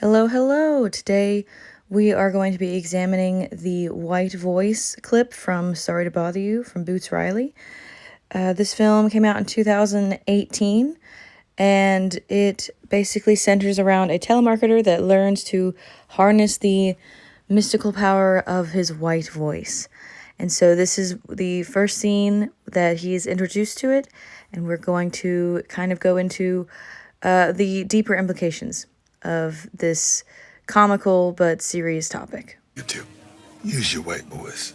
Hello, hello. Today we are going to be examining the White Voice clip from Sorry to Bother You from Boots Riley. This film came out in 2018 and it basically centers around a telemarketer that learns to harness the mystical power of his white voice. And so this is the first scene that he's introduced to it, and we're going to kind of go into the deeper implications of this comical but serious topic. You too. Use your white voice.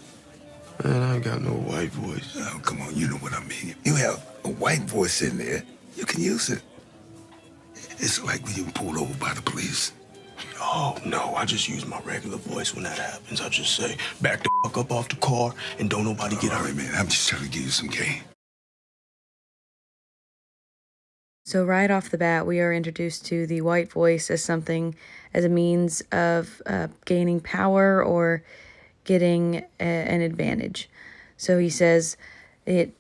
Man, I ain't got no white voice. Oh, come on, you know what I mean. You have a white voice in there, you can use it. It's like when you pulled over by the police. Oh, no, I just use my regular voice when that happens. I just say, back the fuck up off the car and don't nobody get All hurt. right, man, I'm just trying to give you some game. So right off the bat, we are introduced to the white voice as a means of gaining power or getting an advantage. So he says,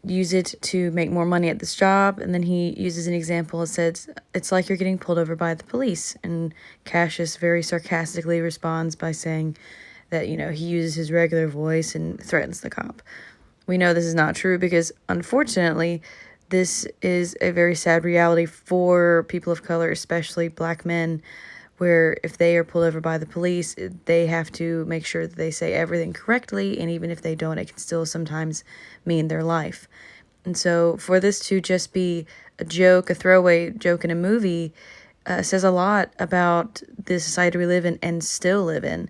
use it to make more money at this job, and then he uses an example and says, it's like you're getting pulled over by the police. And Cassius very sarcastically responds by saying that, he uses his regular voice and threatens the cop. We know this is not true because, unfortunately, this is a very sad reality for people of color, especially black men, where if they are pulled over by the police, they have to make sure that they say everything correctly, and even if they don't, it can still sometimes mean their life. And so for this to just be a joke, a throwaway joke in a movie, says a lot about the society we live in and still live in,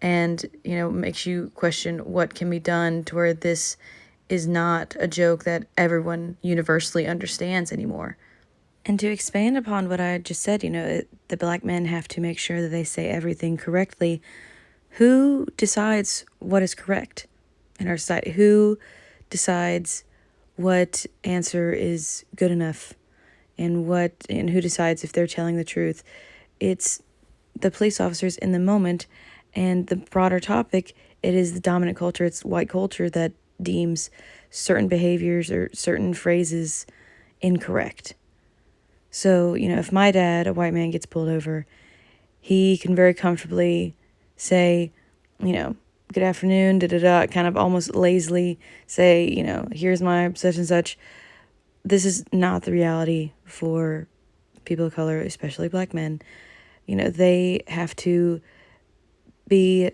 and, makes you question what can be done to where this is not a joke that everyone universally understands anymore. And to expand upon what I just said, the black men have to make sure that they say everything correctly. Who decides what is correct in our society? Who decides what answer is good enough and who decides if they're telling the truth? It's the police officers in the moment, and the broader topic, it is the dominant culture, it's white culture that deems certain behaviors or certain phrases incorrect. So, if my dad, a white man, gets pulled over, he can very comfortably say, good afternoon, kind of almost lazily say, here's my such and such. This is not the reality for people of color, especially black men. They have to be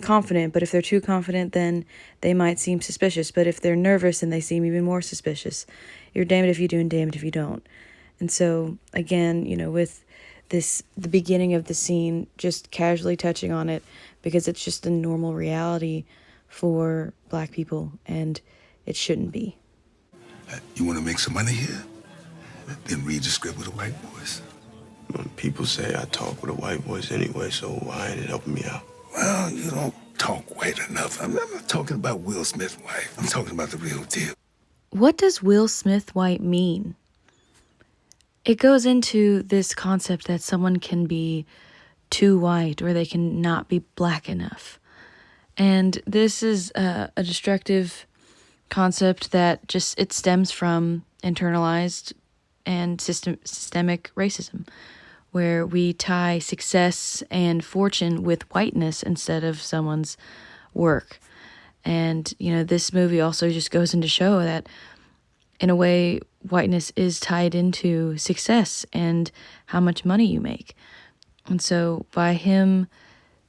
confident, but if they're too confident, then they might seem suspicious. But if they're nervous, then they seem even more suspicious. You're damned if you do and damned if you don't. And so, again, with the beginning of the scene, just casually touching on it because it's just a normal reality for black people, and it shouldn't be. You want to make some money here? Then read the script with a white voice. People say I talk with a white voice anyway, so why ain't it helping me out? Well, you don't talk white enough. I'm not talking about Will Smith white. I'm talking about the real deal. What does Will Smith white mean? It goes into this concept that someone can be too white or they can not be black enough. And this is a destructive concept that it stems from internalized and systemic racism, where we tie success and fortune with whiteness instead of someone's work. And, this movie also just goes into show that, in a way, whiteness is tied into success and how much money you make. And so by him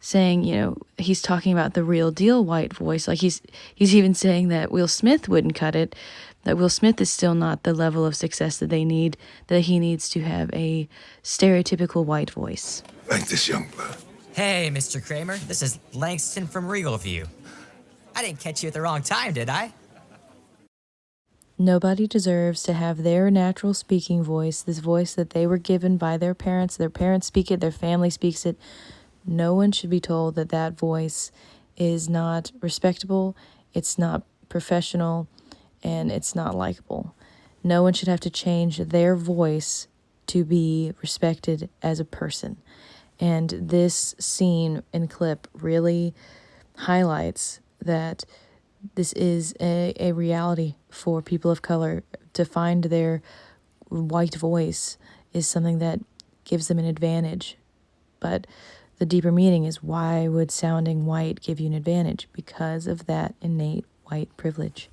saying, he's talking about the real deal white voice, like he's even saying that Will Smith wouldn't cut it, that Will Smith is still not the level of success that they need, that he needs to have a stereotypical white voice. Like this young blood. Hey, Mr. Kramer, this is Langston from Regal View. I didn't catch you at the wrong time, did I? Nobody deserves to have their natural speaking voice, this voice that they were given by their parents speak it, their family speaks it. No one should be told that that voice is not respectable, it's not professional, and it's not likable. No one should have to change their voice to be respected as a person. And this scene and clip really highlights that this is a reality for people of color. To find their white voice is something that gives them an advantage but the deeper meaning is, why would sounding white give you an advantage? Because of that innate white privilege.